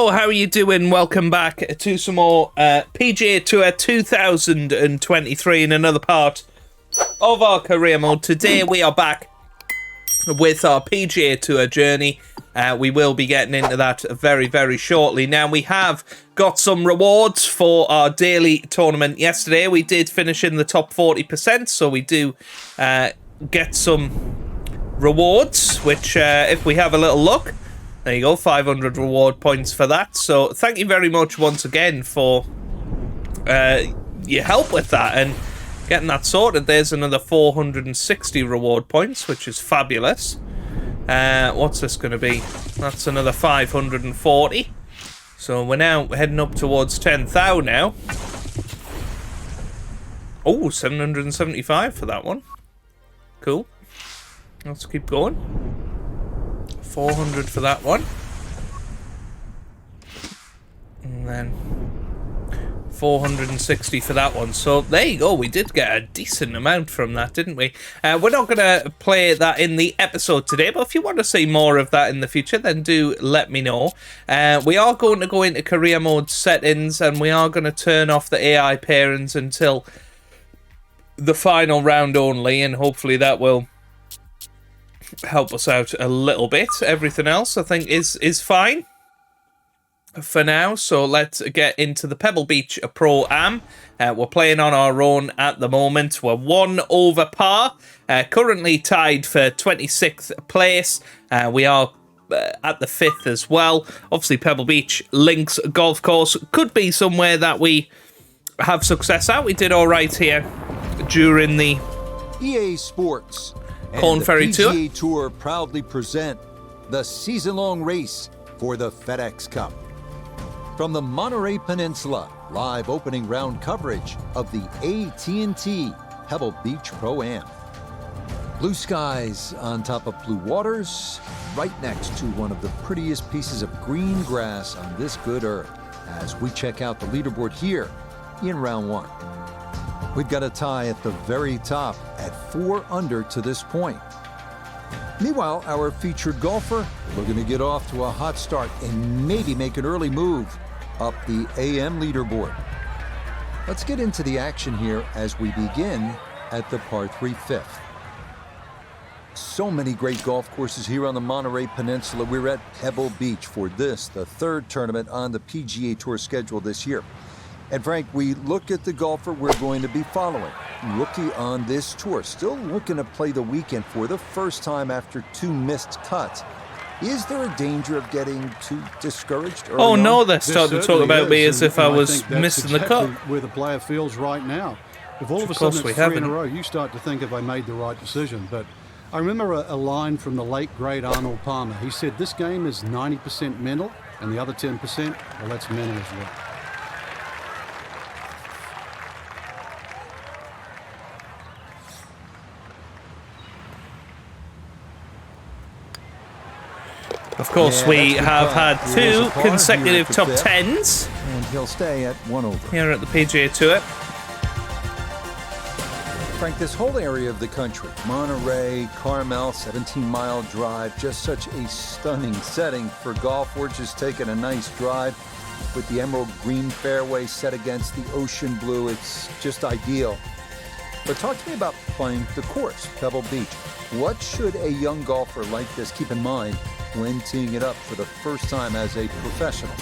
Hello, how are you doing? Welcome back to some more PGA Tour 2023 in another part of our career mode. Today we are back with our PGA Tour journey. We will be getting into that very, very shortly. Now, we have got some rewards for our daily tournament yesterday. We did finish in the top 40%, so we do get some rewards, which if we have a little look, there you go, 500 reward points for that. So thank you very much once again for your help with that and getting that sorted. There's another 460 reward points, which is fabulous. What's this going to be? That's another 540. So we're now heading up towards 10,000 now. Oh, 775 for that one. Cool. Let's keep going. 400 for that one. And then 460 for that one. So there you go. We did get a decent amount from that, didn't we? We're not going to play that in the episode today, but if you want to see more of that in the future, then do let me know. We are going to go into career mode settings, and we are going to turn off the AI pairings until the final round only, and hopefully that will help us out a little bit. Everything else I think is fine for now, so let's get into the Pebble Beach Pro-Am. We're playing on our own at the moment. We're 1 over par, currently tied for 26th place. We are at the 5th as well. Obviously Pebble Beach Links Golf Course could be somewhere that we have success at. We did all right here during the EA Sports Korn Ferry Tour. PGA Tour proudly present the season-long race for the FedEx Cup. From the Monterey Peninsula, live opening round coverage of the AT&T Pebble Beach Pro-Am. Blue skies on top of blue waters, right next to one of the prettiest pieces of green grass on this good earth, as we check out the leaderboard here in round 1. We've got a tie at the very top at 4 under to this point. Meanwhile, our featured golfer looking to get off to a hot start and maybe make an early move up the AM leaderboard. Let's get into the action here as we begin at the par 3 fifth. So many great golf courses here on the Monterey Peninsula. We're at Pebble Beach for this, the 3rd tournament on the PGA Tour schedule this year. And Frank, we look at the golfer we're going to be following. Rookie on this tour, still looking to play the weekend for the first time after 2 missed cuts. Is there a danger of getting too discouraged early on? No, they're starting to talk about me as if I was missing the cut. Where the player feels right now. If all of a sudden it's 3 in a row, you start to think, have I made the right decision? But I remember a line from the late, great Arnold Palmer. He said, this game is 90% mental, and the other 10%, well, that's mental as well. Of course, we have had 2 consecutive top 10s. And he'll stay at 1 over. Here at the PGA Tour. Frank, this whole area of the country, Monterey, Carmel, 17-mile drive, just such a stunning setting for golf. We're just taking a nice drive with the emerald green fairway set against the ocean blue. It's just ideal. But talk to me about playing the course, Pebble Beach. What should a young golfer like this keep in mind when teeing it up for the first time as a professional?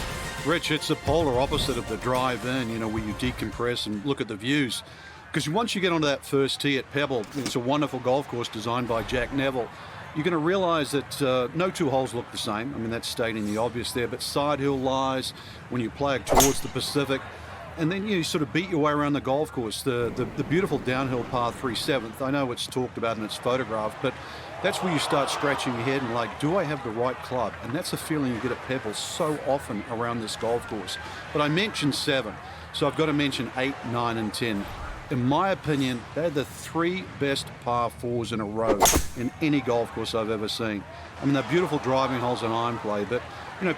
Rich, it's the polar opposite of the drive-in, where you decompress and look at the views. Because once you get onto that first tee at Pebble, it's a wonderful golf course designed by Jack Neville. You're going to realize that no 2 holes look the same. I mean, that's stating the obvious there, but side hill lies when you play towards the Pacific. And then you sort of beat your way around the golf course. The beautiful downhill par 3 7th. I know it's talked about and it's photographed, but that's where you start scratching your head and like, do I have the right club? And that's a feeling you get at Pebble so often around this golf course. But I mentioned 7, so I've got to mention 8, 9, and 10. In my opinion, they're the 3 best par 4s in a row in any golf course I've ever seen. I mean, they're beautiful driving holes and iron play, but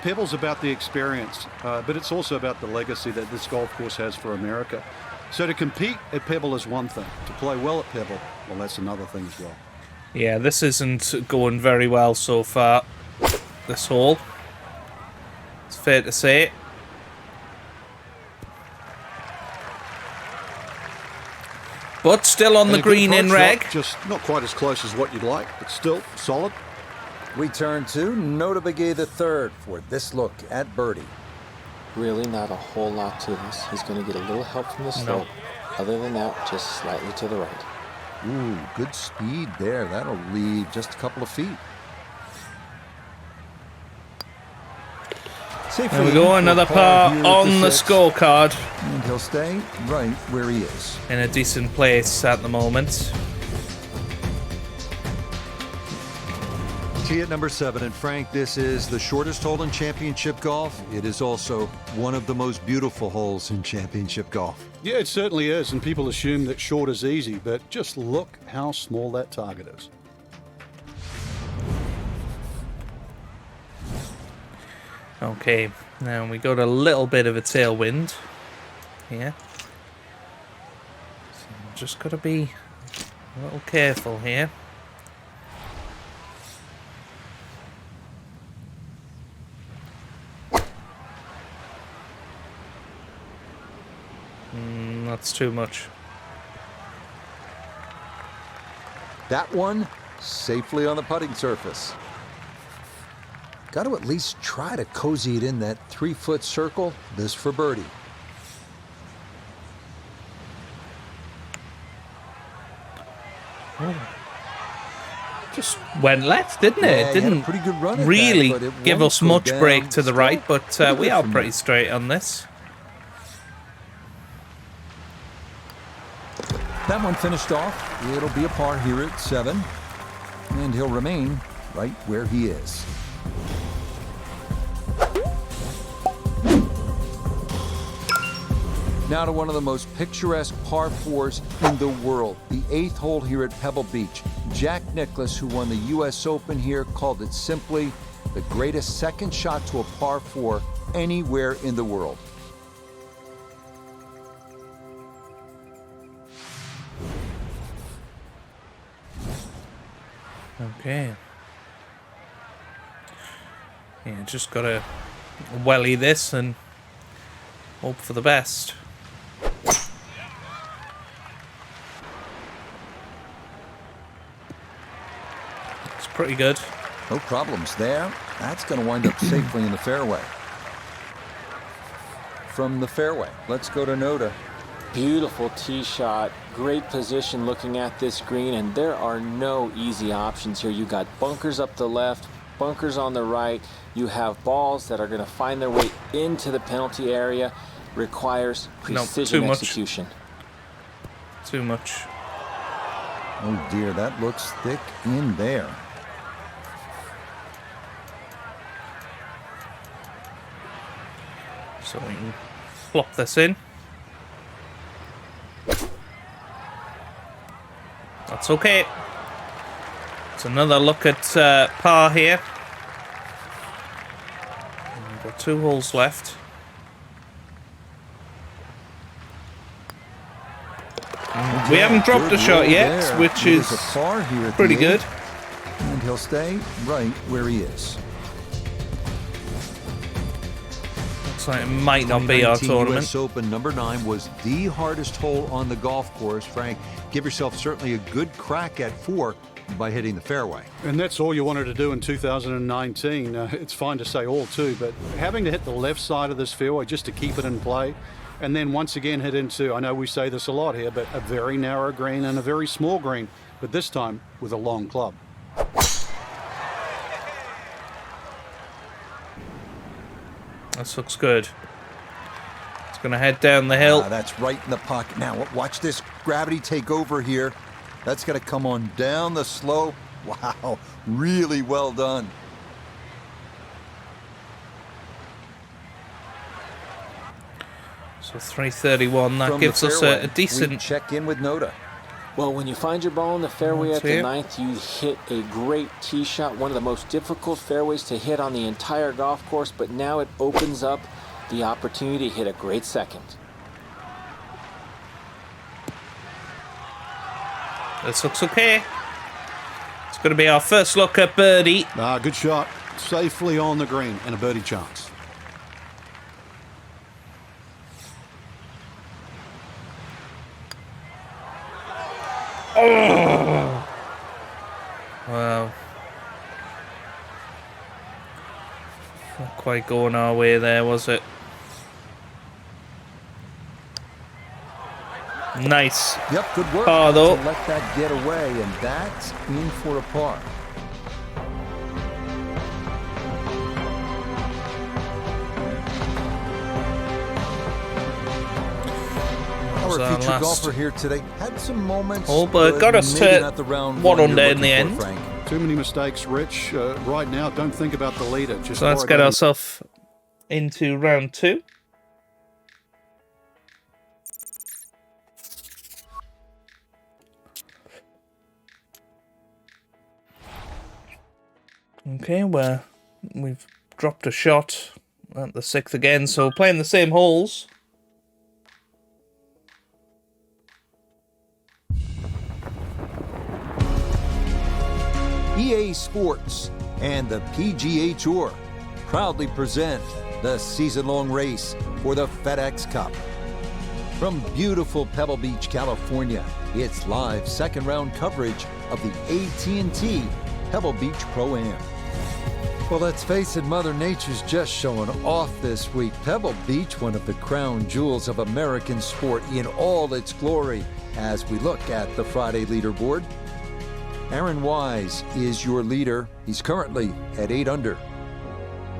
Pebble's about the experience, but it's also about the legacy that this golf course has for America. So to compete at Pebble is one thing. To play well at Pebble, well, that's another thing as well. Yeah, this isn't going very well so far, this hole. It's fair to say. But still on the green in reg. Just not quite as close as what you'd like, but still solid. We turn to Nota Begay III for this look at birdie. Really not a whole lot to this. He's going to get a little help from the slope. Other than that, just slightly to the right. Ooh, good speed there. That'll leave just a couple of feet. There we go, another par on the scorecard. And he'll stay right where he is. In a decent place at the moment. Tee at number 7, and Frank, this is the shortest hole in championship golf. It is also one of the most beautiful holes in championship golf. Yeah, it certainly is, and people assume that short is easy, but just look how small that target is. Okay, now we got a little bit of a tailwind here. So just got to be a little careful here. That's too much. That one safely on the putting surface. Got to at least try to cozy it in that 3-foot circle. This for birdie. Oh. Just went left, didn't it? Yeah, It didn't pretty good run at really that, but it give won't us go much down break to the right, but we are from pretty there. straight on this. That one finished off. It'll be a par here at 7. And he'll remain right where he is. Now to one of the most picturesque par 4s in the world. The 8th hole here at Pebble Beach. Jack Nicklaus, who won the U.S. Open here, called it simply the greatest second shot to a par 4 anywhere in the world. Okay. Yeah, just gotta welly this and hope for the best. It's pretty good. No problems there. That's going to wind up safely in the fairway. From the fairway, let's go to Nota. Beautiful tee shot, great position looking at this green, and there are no easy options here. You got bunkers up the left, bunkers on the right. You have balls that are going to find their way into the penalty area. Requires precision execution. Too much. Oh dear, that looks thick in there. So we can flop this in. That's okay. It's another look at par here. We've got 2 holes left. We haven't dropped a shot yet, there. which There's is a par here at pretty the good. 8th, and he'll stay right where he is. Looks like it might not be our 2019 tournament. US Open number 9 was the hardest hole on the golf course. Frank, give yourself certainly a good crack at 4 by hitting the fairway. And that's all you wanted to do in 2019. It's fine to say all too, but having to hit the left side of this fairway just to keep it in play, and then once again hit into, I know we say this a lot here, but a very narrow green and a very small green, but this time with a long club. This looks good. It's going to head down the hill. That's right in the pocket. Now, watch this gravity take over here. That's going to come on down the slope. Wow, really well done. So 331, that From gives the us fairway, a decent... we check in with Nota. Well, when you find your ball in the fairway at the it. 9th, you hit a great tee shot, one of the most difficult fairways to hit on the entire golf course, but now it opens up the opportunity to hit a great second. This looks okay. It's going to be our first look at birdie. Good shot. Safely on the green and a birdie chance. Oh! Wow. Not quite going our way there, was it? Nice. Yep, good work Par, though. to let that get away, and that's in for a par. Our featured last golfer here today had some moments, but got us maybe to not the round 1 you're under in looking the for, end. Frank. Too many mistakes, Rich. Right now, don't think about the leader. Just So let's worry get about ourselves into round 2. Okay, we've dropped a shot at the 6th again, so playing the same holes. EA Sports and the PGA Tour proudly present the season-long race for the FedEx Cup. From beautiful Pebble Beach, California, it's live second-round coverage of the AT&T Pebble Beach Pro-Am. Well, let's face it, Mother Nature's just showing off this week. Pebble Beach, one of the crown jewels of American sport in all its glory. As we look at the Friday leaderboard, Aaron Wise is your leader. He's currently at 8 under.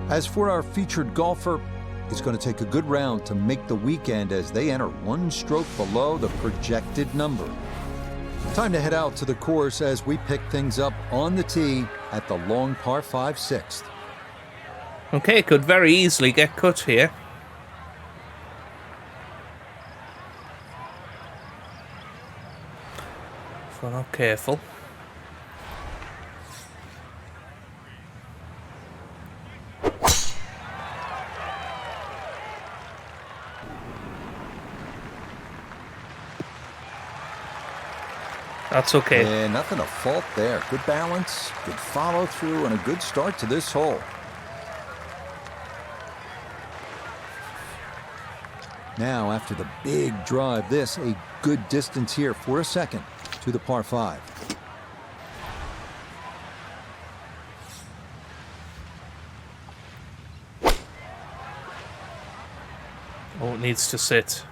As for our featured golfer, it's going to take a good round to make the weekend as they enter 1 stroke below the projected number. Time to head out to the course as we pick things up on the tee at the long par 5 6th. Okay, could very easily get cut here. If we're not careful. That's okay. Yeah, nothing to fault there. Good balance, good follow through, and a good start to this hole. Now, after the big drive, this a good distance here for a second to the par 5. Oh, it needs to sit.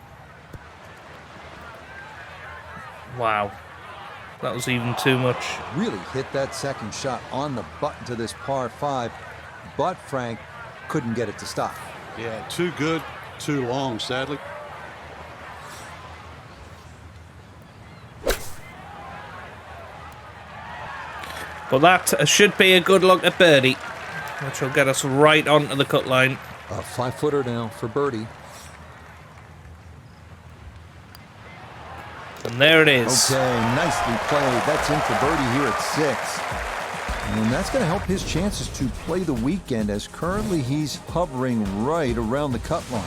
Wow. That was even too much. Really hit that second shot on the button to this par 5, but Frank couldn't get it to stop. Yeah, too good, too long, sadly. But that should be a good look at birdie, which will get us right onto the cut line. A 5-footer now for birdie. And there it is. Okay, nicely played. That's in for birdie here at 6. And that's going to help his chances to play the weekend, as currently he's hovering right around the cut line.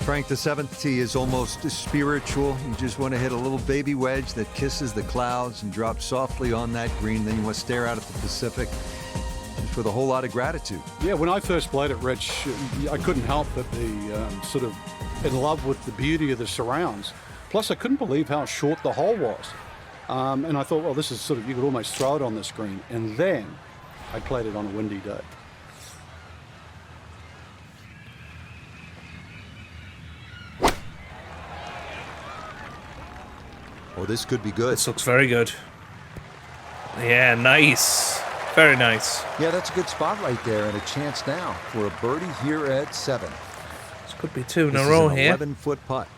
Frank, the 7th tee is almost spiritual. You just want to hit a little baby wedge that kisses the clouds and drops softly on that green. Then you want to stare out at the Pacific just with a whole lot of gratitude. Yeah, when I first played it, Rich, I couldn't help but be sort of in love with the beauty of the surrounds. Plus, I couldn't believe how short the hole was. And I thought, well, this is sort of, you could almost throw it on the screen. And then I played it on a windy day. Oh, this could be good. This looks very good. Yeah, nice. Very nice. Yeah, that's a good spot right there, and a chance now for a birdie here at 7. This could be 2 in This a is row an here. 11-foot putt.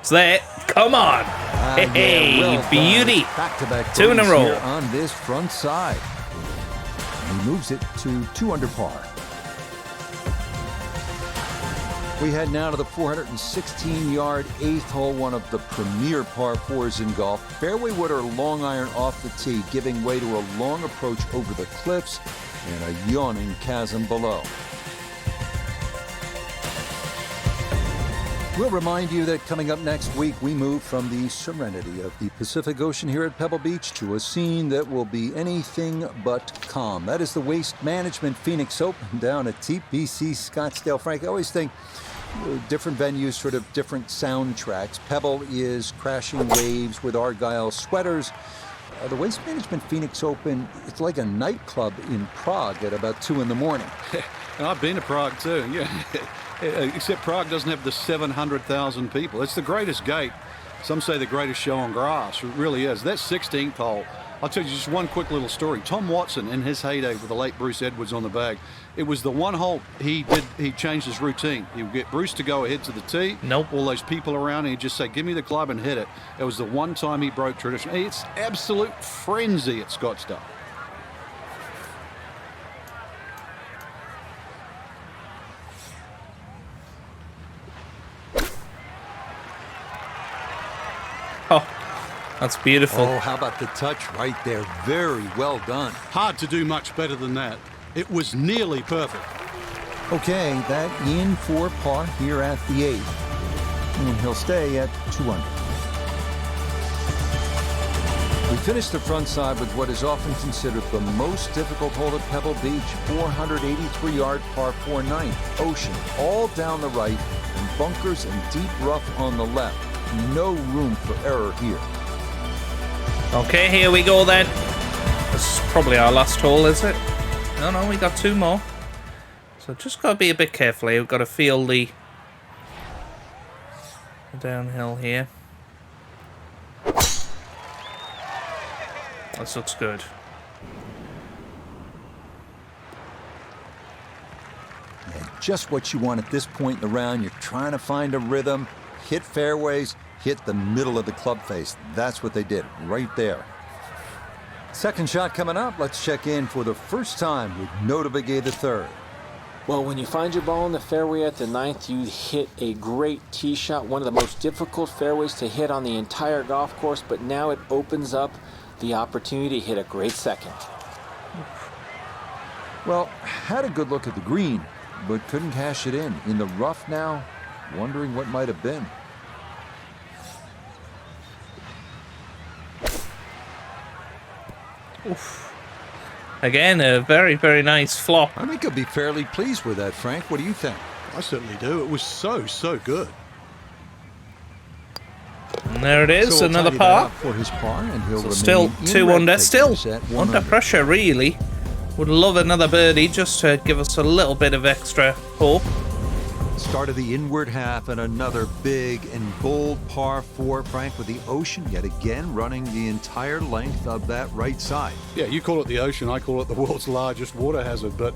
It's there. Come on. Hey, well done. beauty. Back-to-back 2 in a birdies row. here on this front side. And he moves it to 2 under par. We head now to the 416-yard 8th hole, one of the premier par 4s in golf. Fairway wood or long iron off the tee, giving way to a long approach over the cliffs and a yawning chasm below. We'll remind you that coming up next week, we move from the serenity of the Pacific Ocean here at Pebble Beach to a scene that will be anything but calm. That is the Waste Management Phoenix Open down at TPC Scottsdale. Frank, I always think different venues, sort of different soundtracks. Pebble is crashing waves with Argyle sweaters. The Waste Management Phoenix Open, it's like a nightclub in Prague at about 2 in the morning. And I've been to Prague too, yeah. Except Prague doesn't have the 700,000 people. It's the greatest gate. Some say the greatest show on grass. It really is. That 16th hole, I'll tell you just one quick little story. Tom Watson, in his heyday with the late Bruce Edwards on the bag, it was the one hole he changed his routine. He would get Bruce to go ahead to the tee. Nope. All those people around, and he'd just say, give me the club and hit it. It was the one time he broke tradition. It's absolute frenzy at Scottsdale. Oh, that's beautiful. Oh, how about the touch right there? Very well done. Hard to do much better than that. It was nearly perfect. Okay, that in for par here at the 8th. And he'll stay at 2 under. We finished the front side with what is often considered the most difficult hole at Pebble Beach, 483-yard par 4 9th. Ocean all down the right and bunkers and deep rough on the left. No room for error here. Okay, here we go then. This is probably our last hole, is it? No, we got 2 more. So just got to be a bit careful here. We've got to feel the downhill here. This looks good. Yeah, just what you want at this point in the round. You're trying to find a rhythm, hit fairways, hit the middle of the club face. That's what they did right there. Second shot coming up. Let's check in for the first time with Nota Begay the third. Well, when you find your ball in the fairway at the 9th, you hit a great tee shot, one of the most difficult fairways to hit on the entire golf course, but now it opens up the opportunity to hit a great second. Well, had a good look at the green, but couldn't cash it in. In the rough now, wondering what might have been. Oof. Again, a very, very nice flop. I think he'll be fairly pleased with that, Frank. What do you think? I certainly do. It was so good. And there it is, So we'll another tidy that par. up for his par, and he'll So remain still in 2 red under, still figures at under 100. pressure, really. Would love another birdie just to give us a little bit of extra hope. Start of the inward half and another big and bold par 4, Frank, with the Ocean yet again running the entire length of that right side. Yeah, you call it the Ocean, I call it the world's largest water hazard. But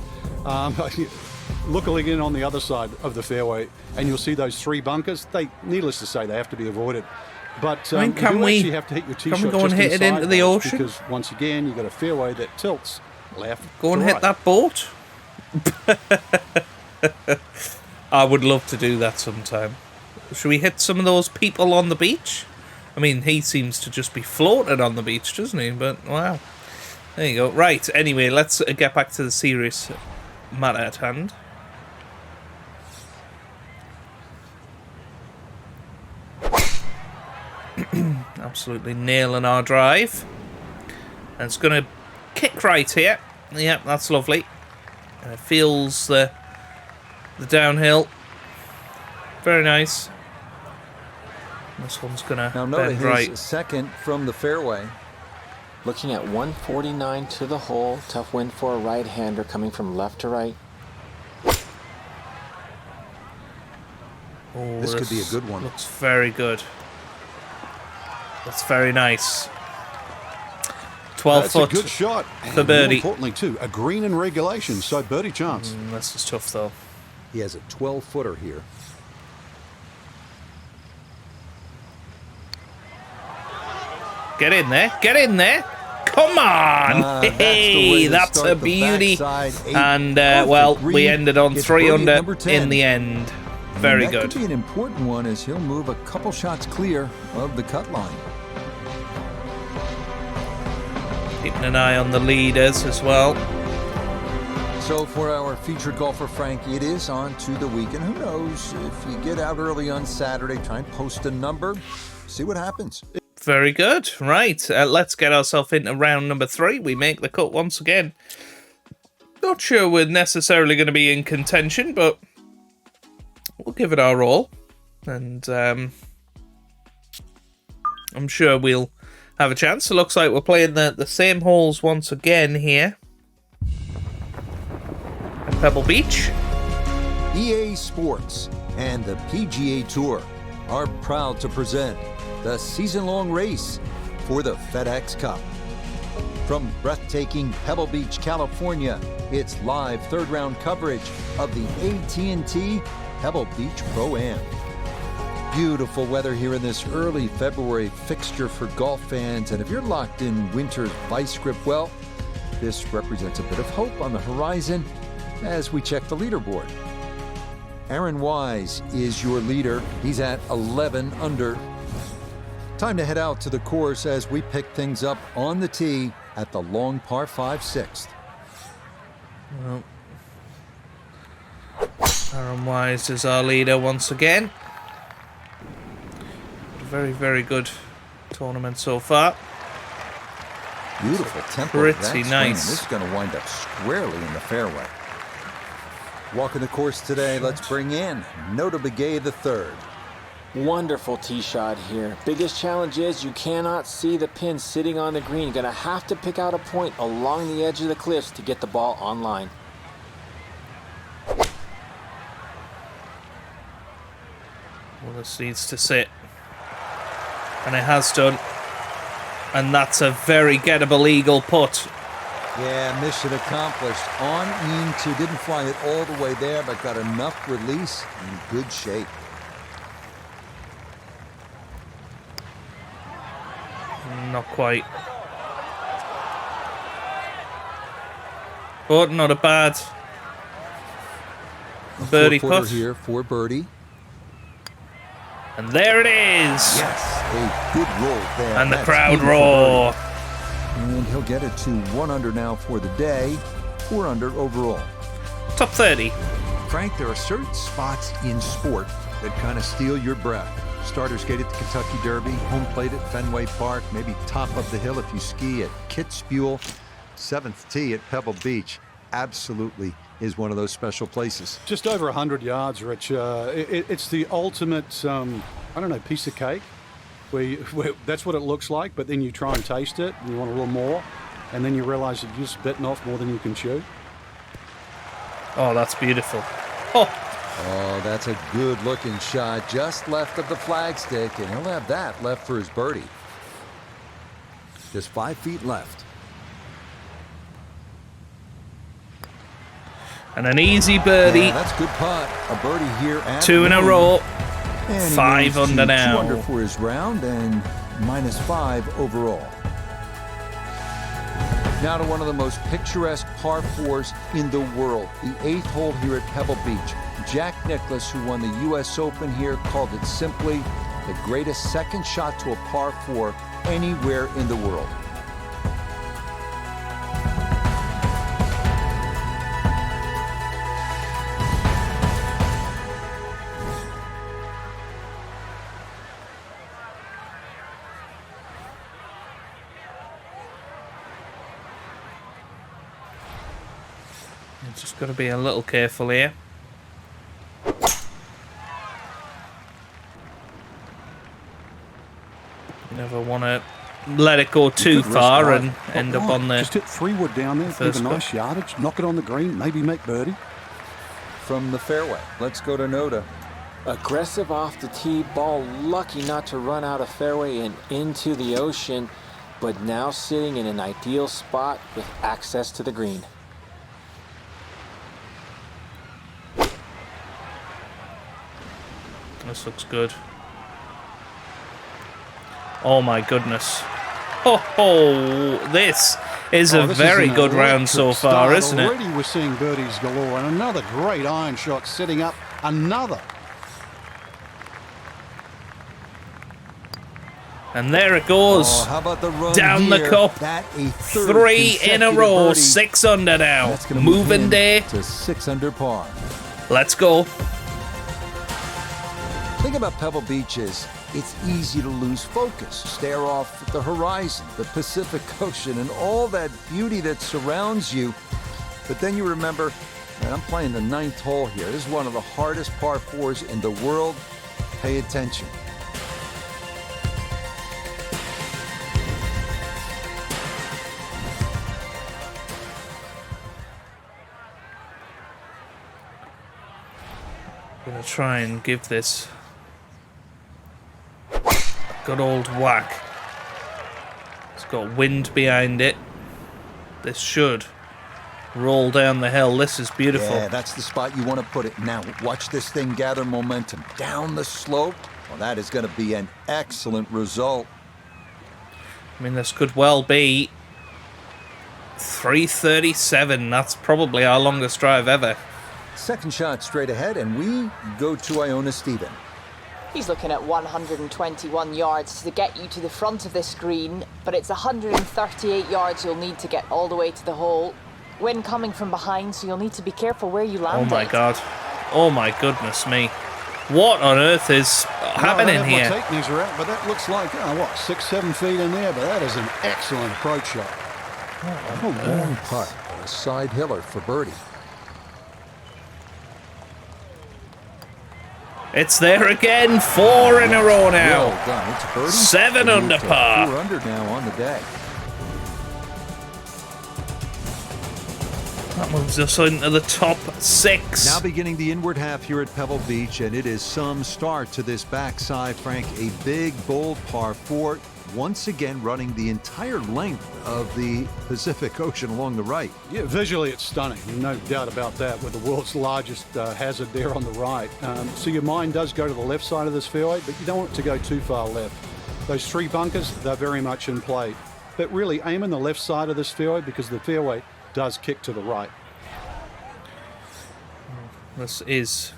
look again on the other side of the fairway, and you'll see those 3 bunkers. Needless to say, they have to be avoided. But I mean, you actually have to hit your tee shot we go and just hit it into the inside those, ocean? because once again, you've got a fairway that tilts left. Go and to hit right. that boat. I would love to do that sometime. Should we hit some of those people on the beach? I mean, he seems to just be floating on the beach, doesn't he? But, wow. There you go. Right, anyway, let's get back to the serious matter at hand. Absolutely nailing our drive. And it's going to kick right here. Yep, that's lovely. And it feels the downhill. Very nice. This one's going Now to note bend his right. second from the fairway. Looking at 149 to the hole. Tough win for a right-hander coming from left to right. Oh, This could be a good one. Looks very good. That's very nice. 12 That's foot. a good shot. for And birdie. more importantly, too, a green in regulation, so birdie chance. This is tough, though. He has a 12-footer here. Get in there. Get in there. Come on. Hey, that's a beauty. And, well, we ended on 3 under in the end. Very that good. Could be an important one as he'll move a couple shots clear of the cut line. Keeping an eye on the leaders as well. So for our featured golfer, Frank, it is on to the weekend. Who knows? If you get out early on Saturday, try and post a number, see what happens. Very good. Right, let's get ourselves into round number 3. We make the cut once again. Not sure we're necessarily going to be in contention, but we'll give it our all. And I'm sure we'll have a chance. It looks like we're playing the same holes once again here at Pebble Beach. EA Sports and the PGA Tour are proud to present the season-long race for the FedEx Cup. From breathtaking Pebble Beach, California, it's live third-round coverage of the AT&T Pebble Beach Pro-Am. Beautiful weather here in this early February fixture for golf fans, and if you're locked in winter's vice grip, well, this represents a bit of hope on the horizon as we check the leaderboard. Aaron Wise is your leader. He's at 11 under. Time to head out to the course as we pick things up on the tee at the long par 5 6th. Well, Aaron Wise is our leader once again. Very, very good tournament so far. Beautiful tempo. Pretty nice. This is going to wind up squarely in the fairway. Walking the course today, let's bring in Nota Begay III. Wonderful tee shot here. Biggest challenge is you cannot see the pin sitting on the green. You're going to have to pick out a point along the edge of the cliffs to get the ball on line. Well, this needs to sit. And it has done. And that's a very gettable eagle putt. Yeah, mission accomplished. On into, didn't fly it all the way there, but got enough release in good shape. Not quite. But not a bad birdie Four-footer putt. here for birdie. And there it is. Yes, a good roll there. And the That's crowd in for roar. birdie. And he'll get it to 1 under now for the day, 4 under overall. Top 30. Frank, there are certain spots in sport that kind of steal your breath. Starters Gate at the Kentucky Derby, home plate at Fenway Park, maybe top of the hill if you ski at Kitzbühel, 7th tee at Pebble Beach. Absolutely is one of those special places. Just over 100 yards, Rich. It's the ultimate, I don't know, piece of cake. Where that's what it looks like, but then you try and taste it, and you want a little more, and then you realize that you're just bitten off more than you can chew. Oh, that's beautiful. Oh, Oh, that's a good-looking shot just left of the flagstick, and he'll have that left for his birdie. Just 5 feet left. and an easy birdie. Yeah, that's good putt. A birdie here at 2 in a row. And he 5 goes under to now. 2 under for his round and -5 overall. Now to one of the most picturesque par 4s in the world, the 8th hole here at Pebble Beach. Jack Nicklaus, who won the U.S. Open here, called it simply the greatest second shot to a par 4 anywhere in the world. Just got to be a little careful here. You never want to let it go too far and end up on the Just hit 3-wood down there, first give a nice yardage, knock it on the green, maybe make birdie. From the fairway, let's go to Noda. Aggressive off the tee, ball lucky not to run out of fairway and into the ocean, but now sitting in an ideal spot with access to the green. This looks good. Oh my goodness. Oh, this is a very good round so far, isn't it? Already we're seeing birdies galore, and another great iron shot setting up another. And there it goes. Oh, how about the run down here? the cup. That a third 3 in a consecutive row. birdie. 6 under now. That's gonna move Moving him day. to 6 under par. Let's go. Thing about Pebble Beach is it's easy to lose focus, stare off at the horizon, the Pacific Ocean, and all that beauty that surrounds you. But then you remember, man, I'm playing the 9th hole here. This is one of the hardest par 4s in the world. Pay attention. I'm gonna try and give this a good old whack. It's got wind behind it. This should roll down the hill. This is beautiful. Yeah, that's the spot you want to put it. Now, watch this thing gather momentum down the slope. Well, that is going to be an excellent result. I mean, this could well be 337. That's probably our longest drive ever. Second shot straight ahead, and we go to Iona Stephen. He's looking at 121 yards to get you to the front of this green, but it's 138 yards you'll need to get all the way to the hole. Wind coming from behind, so you'll need to be careful where you land. Oh my god. Oh my goodness me. What on earth is happening I don't here? have my tape measure out, but that looks like, 6-7 feet in there, but that is an excellent approach shot. Oh, long putt. A side hiller for birdie. It's there again. 4 in a row now. Well done. It's a birdie. 7 We under move to par. 4 under now on the day. That moves us into the top 6. Now beginning the inward half here at Pebble Beach, and it is some start to this backside, Frank. A big, bold par 4, once again running the entire length of the Pacific Ocean along the right. Yeah, visually it's stunning, no doubt about that, with the world's largest hazard there on the right. So your mind does go to the left side of this fairway, but you don't want it to go too far left. Those 3 bunkers, they're very much in play. But really aim in the left side of this fairway because the fairway does kick to the right. This is...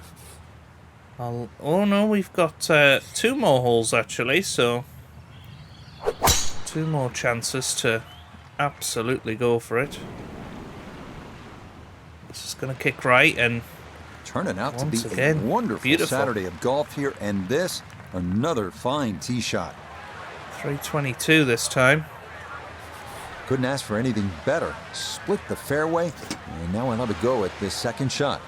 oh no, we've got 2 more holes actually, so... 2 more chances to absolutely go for it. This is going to kick right, and Turning out to be once again, a wonderful beautiful. Saturday of golf here, and this, another fine tee shot. 322 this time. Couldn't ask for anything better. Split the fairway, and now another go at this second shot.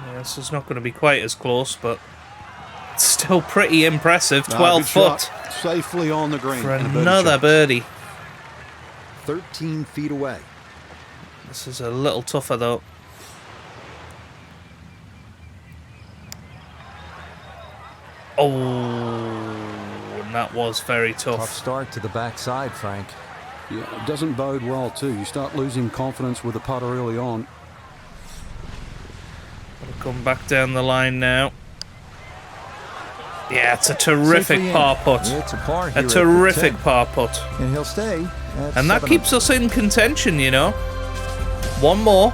Yeah, this is not going to be quite as close, but it's still pretty impressive. Good 12 foot shot. Safely on the green. for and a birdie another shot. birdie. 13 feet away. This is a little tougher though. Oh, and that was very Tough tough. start to the backside, Frank. Yeah, it doesn't bode well too. You start losing confidence with the putter early on. Gonna come back down the line now. Yeah, it's a terrific Safely in. par putt. It's a par here A at the terrific 10. par putt. And he'll stay at And that 7 keeps us in contention, you know. One more.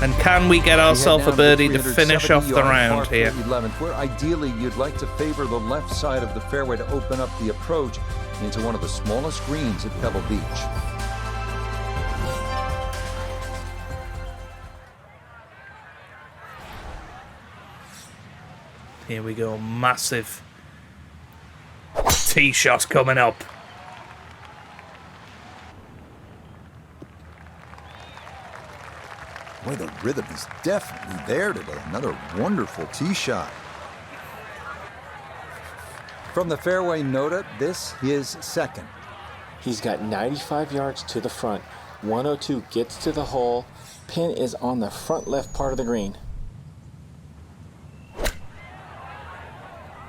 And can we get ourselves a birdie to finish off the round here? 11th, where ideally you'd like to favor the left side of the fairway to open up the approach into one of the smallest greens at Pebble Beach. Here we go, massive tee shot coming up. Boy, the rhythm is definitely there today. Another wonderful tee shot. From the fairway Nota, this is second. He's got 95 yards to the front. 102 gets to the hole. Pin is on the front left part of the green.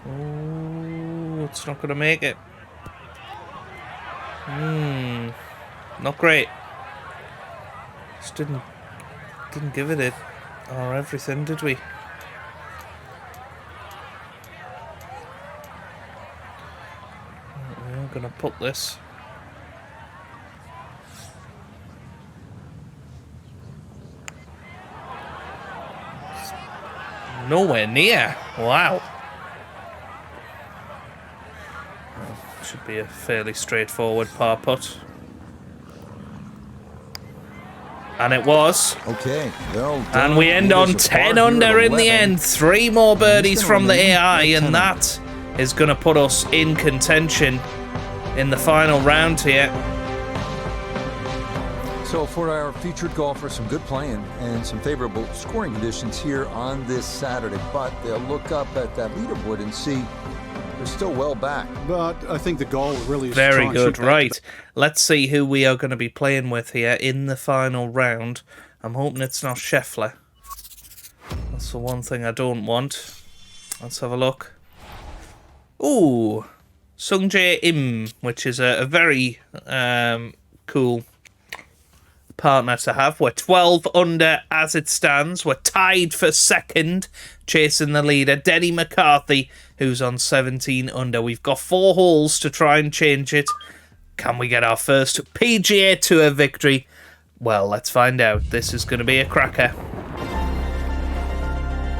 Ooh, it's not going to make it. Not great. Just didn't give it or everything, did we? We're going to put this. Nowhere near. Wow. Should be a fairly straightforward par putt. And it was. Okay, well done. And we end on 10 under in the end. 3 more birdies from the AI, and that is going to put us in contention in the final round here. So for our featured golfer, some good playing and some favorable scoring conditions here on this Saturday. But they'll look up at that leaderboard and see they're still well back. But I think the goal really is to Very try and good. shoot back Right. Let's see who we are going to be playing with here in the final round. I'm hoping it's not Scheffler. That's the one thing I don't want. Let's have a look. Ooh. Sungjae Im, which is a very cool partner to have. We're 12 under as it stands. We're tied for second, chasing the leader, Denny McCarthy, who's on 17 under. We've got 4 holes to try and change it. Can we get our first PGA Tour victory? Well, let's find out. This is going to be a cracker.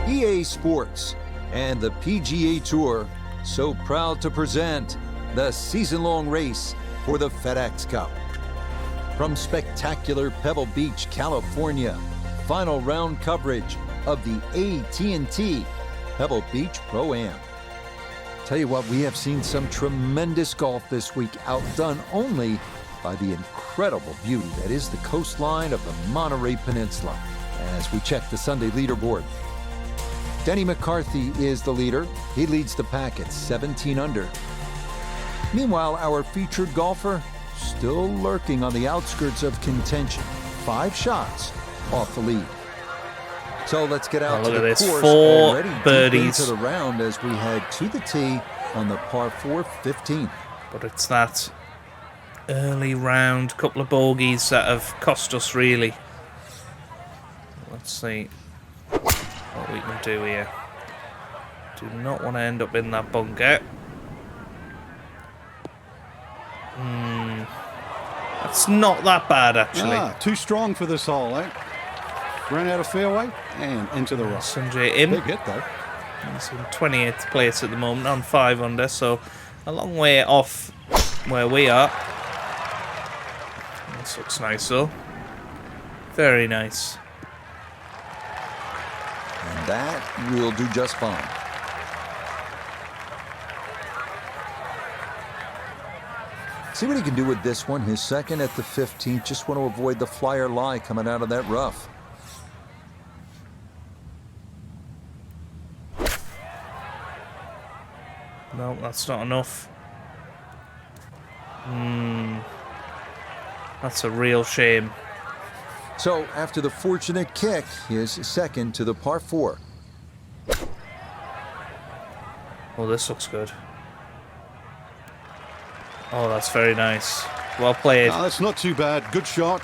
EA Sports and the PGA Tour so proud to present the season-long race for the FedEx Cup. From spectacular Pebble Beach, California, final round coverage of the AT&T Pebble Beach Pro-Am. Tell you what, we have seen some tremendous golf this week, outdone only by the incredible beauty that is the coastline of the Monterey Peninsula. As we check the Sunday leaderboard, Denny McCarthy is the leader. He leads the pack at 17 under. Meanwhile, our featured golfer still lurking on the outskirts of contention. 5 shots off the lead. So let's get out to the course. 4 already birdies deep into the round as we head to the tee on the par 4 15. But it's that early round couple of bogeys that have cost us, really. Let's see what we can do here. Do not want to end up in that bunker. That's not that bad, actually. Too strong for this hole, eh? Ran out of fairway and into the rough. Sungjae Im. Big hit, though. He's in 28th place at the moment on 5 under, so a long way off where we are. This looks nice, though. Very nice. And that will do just fine. See what he can do with this one. His second at the 15th. Just want to avoid the flyer lie coming out of that rough. No, that's not enough. That's a real shame. So after the fortunate kick, his second to the par 4. Oh, this looks good. Oh, that's very nice. Well played. That's not too bad. Good shot.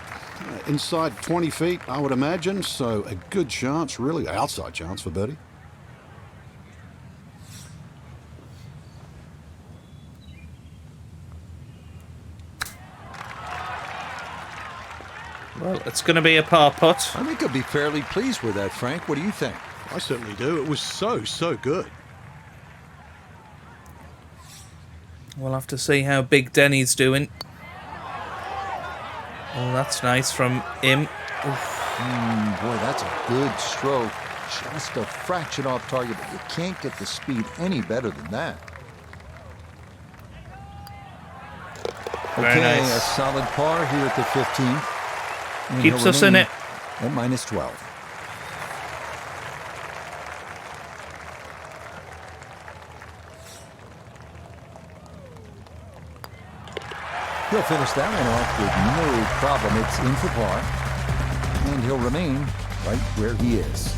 Inside 20 feet, I would imagine. So a good chance, really. Outside chance for birdie. Well, it's going to be a par putt. I think I'd be fairly pleased with that, Frank. What do you think? I certainly do. It was so good. We'll have to see how Big Denny's doing. Oh, that's nice from him. Boy, that's a good stroke. Just a fraction off target, but you can't get the speed any better than that. Very Okay, nice. a solid par here at the 15th. And Keeps he'll us in remain it. At minus 12. He'll finish that one off with no problem. It's in for par. And he'll remain right where he is.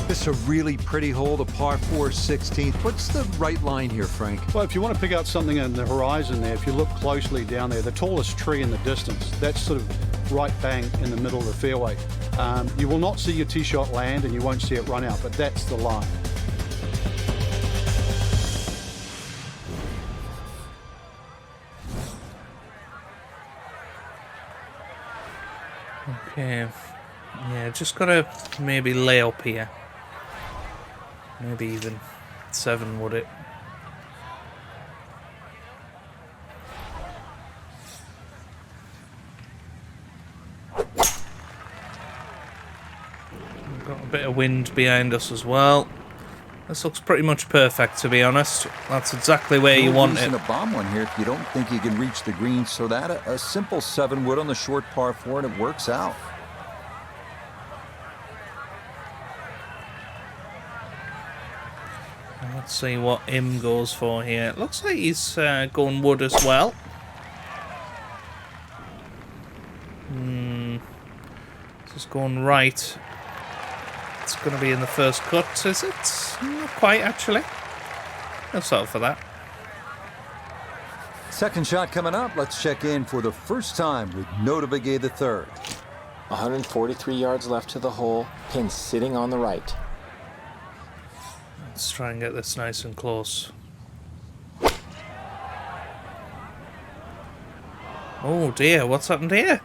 This is a really pretty hole, the par 4 16th. What's the right line here, Frank? Well, if you want to pick out something in the horizon there, if you look closely down there, the tallest tree in the distance, that's sort of right bang in the middle of the fairway. You will not see your tee shot land and you won't see it run out, but that's the line. Okay. Yeah, just gotta maybe lay up here. Maybe even 7, would it? We've got a bit of wind behind us as well. This looks pretty much perfect, to be honest. That's exactly where you want it. No reason to bomb one here if you don't think you can reach the green. So that a simple 7 wood on the short par 4, and it works out. Let's see what Im goes for here. It looks like he's going wood as well. This is going right. It's going to be in the first cut, is it? Not quite, actually. I'll settle for that. Second shot coming up. Let's check in for the first time with Notavigay the third. 143 yards left to the hole. Pin sitting on the right. Let's try and get this nice and close. Oh dear, what's happened here?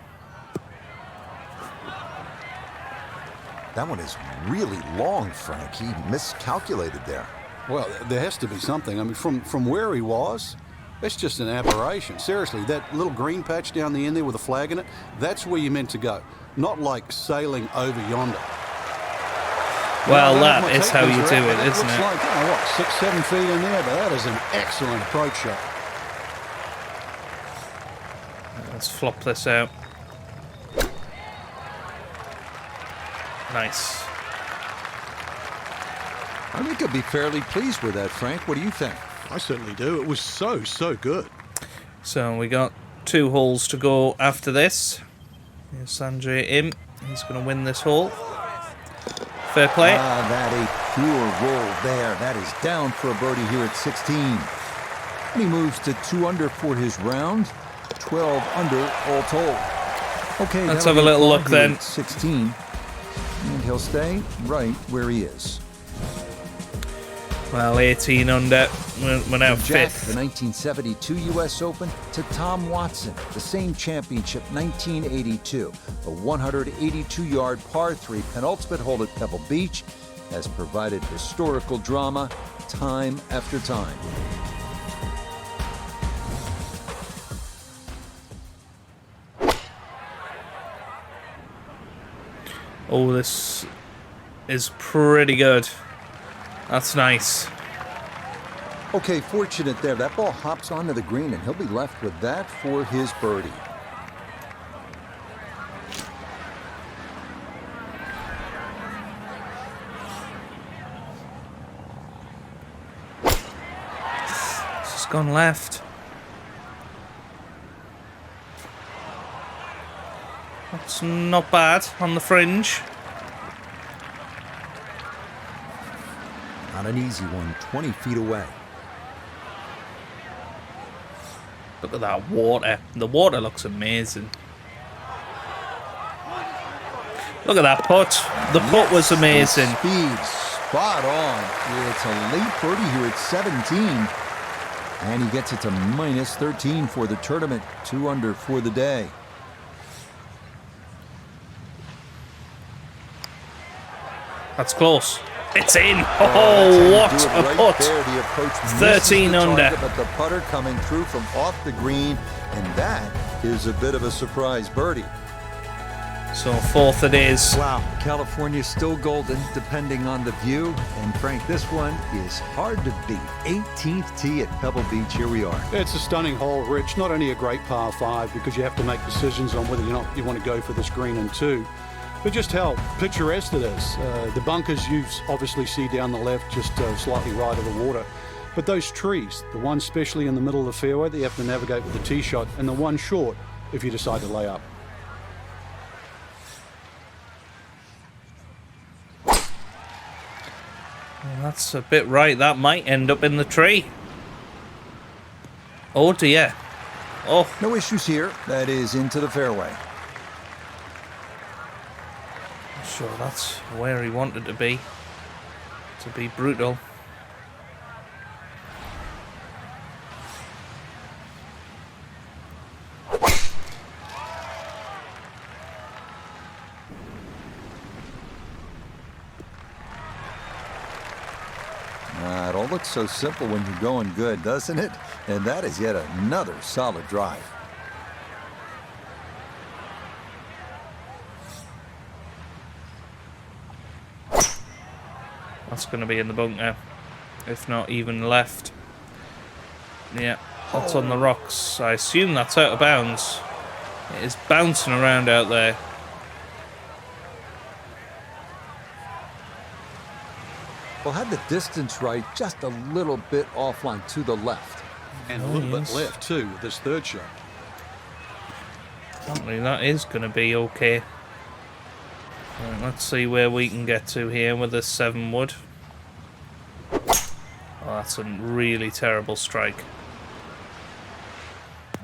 That one is really long, Frank. He miscalculated there. Well, there has to be something. I mean, from where he was, that's just an aberration. Seriously, that little green patch down the end there with a flag in it, that's where you're meant to go. Not like sailing over yonder. Well, that is how you do it, isn't it? Looks like, what, 6-7 feet in there, but that is an excellent approach shot. Let's flop this out. Nice. I think I'd be fairly pleased with that, Frank. What do you think? I certainly do. It was so good. So we got 2 holes to go after this. Here's Sanjay Im. He's going to win this hole. Fair play. Ah, that a pure roll there. That is down for a birdie here at 16. And he moves to 2 under for his round. 12 under all told. Okay, let's have a little look then. 16. And he'll stay right where he is. Well, 18 under. We're now Jack, 5th. the 1972 U.S. Open, to Tom Watson, the same championship, 1982. A 182-yard par 3 penultimate hole at Pebble Beach has provided historical drama time after time. Oh, this is pretty good. That's nice. Okay, fortunate there. That ball hops onto the green, and he'll be left with that for his birdie. It's gone left. That's not bad on the fringe. Not an easy one, 20 feet away. Look at that water. The water looks amazing. Look at that putt. The putt was amazing. Speed, spot on. It's a late birdie here at 17. And he gets it to minus 13 for the tournament. 2 under for the day. That's close. It's in. Oh, what a putt. 13 under. But the putter coming through from off the green, and that is a bit of a surprise birdie. So 4th it is. Wow, California's still golden, depending on the view. And Frank, this one is hard to beat. 18th tee at Pebble Beach. Here we are. It's a stunning hole, Rich. Not only a great par 5 because you have to make decisions on whether or not you want to go for this green and 2. But just how picturesque it is. The bunkers you obviously see down the left, just slightly right of the water. But those trees, the one especially in the middle of the fairway that you have to navigate with the tee shot, and the one short if you decide to lay up. Well, that's a bit right. That might end up in the tree. Oh dear. Oh. No issues here. That is into the fairway. Sure, that's where he wanted to be brutal. It all looks so simple when you're going good, doesn't it? And that is yet another solid drive. That's going to be in the bunker, if not even left. Yeah, that's on the rocks. I assume that's out of bounds. It is bouncing around out there. Well, had the distance right, just a little bit offline to the left. And a little bit left, too, with this third shot. Apparently that is going to be okay. Right, let's see where we can get to here with this 7 wood. Oh, that's a really terrible strike.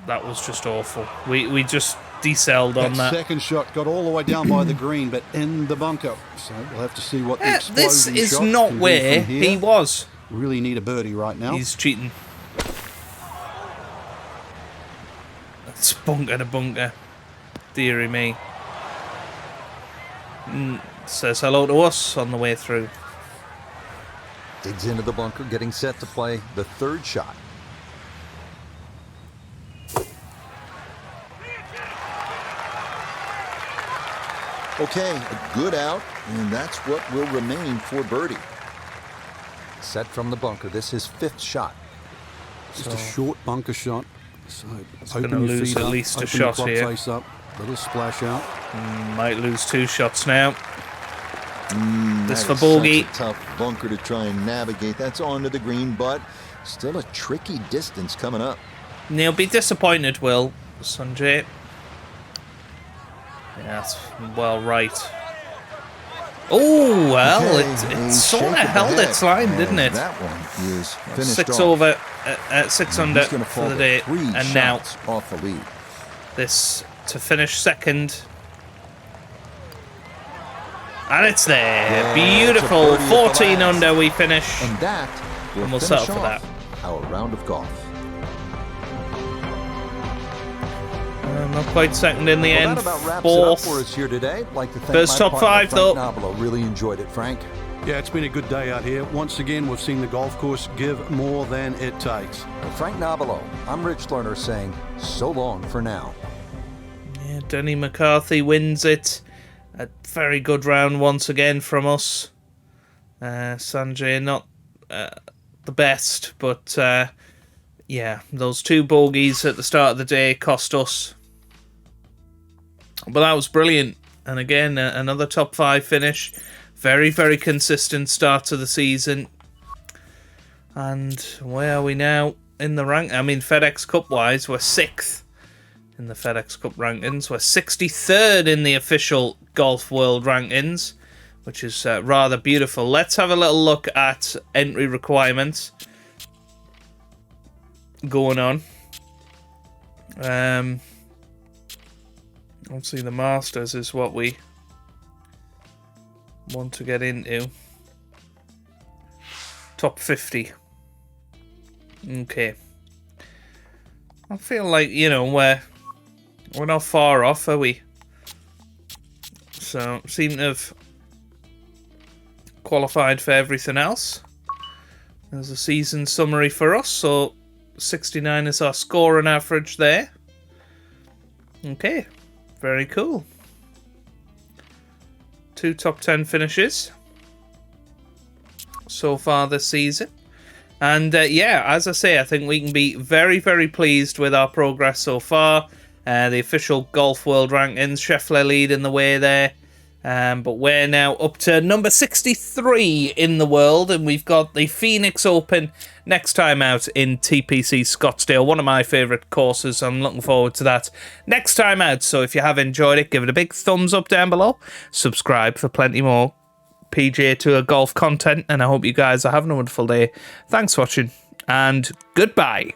That was just awful. We just decelled on that. Second shot got all the way down by the green, but in the bunker. So we'll have to see what the explosion This is shot not can do where from here. he was. Really need a birdie right now. He's cheating. That's bunker to bunker. Deary me. Says hello to us on the way through. Digs into the bunker, getting set to play the third shot. Okay, a good out, and that's what will remain for birdie. Set from the bunker. This is 5th shot. Just a short bunker shot. So gonna lose at least a shot here. Face up, little splash out. Might lose 2 shots now. This for That is bogey. such a tough bunker to try and navigate. That's onto the green, but still a tricky distance coming up. You'll be disappointed, Will, Sanjay. Yeah, that's well right. Oh, well, Okay, it sort of held its line, didn't it? That one is finished 6 off. over, 6 under He's gonna fall for the to day. 3 And now shots off the lead. this to finish second. And it's there. Yeah, Beautiful. it's a birdie at the 14 last. under we finish. And that will And we'll finish settle for off that. our round of golf. Not quite second in the Well, end. that about wraps it up Fourth. for us here today. I'd like to thank First my top partner, 5 Frank though. Nobilo. Really enjoyed it, Frank. Yeah, it's been a good day out here. Once again, we've seen the golf course give more than it takes. And Frank Nobilo, I'm Rich Lerner saying so long for now. Yeah, Denny McCarthy wins it. A very good round once again from us. Sanjay, not the best, but yeah, those 2 bogeys at the start of the day cost us. But that was brilliant. And again, another top 5 finish. Very, very consistent start to the season. And where are we now in the rank? I mean, FedEx Cup-wise, we're 6th in the FedEx Cup rankings. We're 63rd in the official Golf World rankings, which is rather beautiful. Let's have a little look at entry requirements going on. Obviously, the Masters is what we want to get into. Top 50. Okay. I feel like, you know, we're not far off, are we? So, seem to have qualified for everything else. There's a season summary for us, so 69 is our score and average there. Okay, very cool. 2 top 10 finishes so far this season. And yeah, as I say, I think we can be very, very pleased with our progress so far. The official Golf World rankings, Scheffler leading the way there. But we're now up to number 63 in the world, and we've got the Phoenix Open next time out in TPC Scottsdale, one of my favourite courses. I'm looking forward to that next time out. So if you have enjoyed it, give it a big thumbs up down below. Subscribe for plenty more PGA Tour golf content, and I hope you guys are having a wonderful day. Thanks for watching, and goodbye.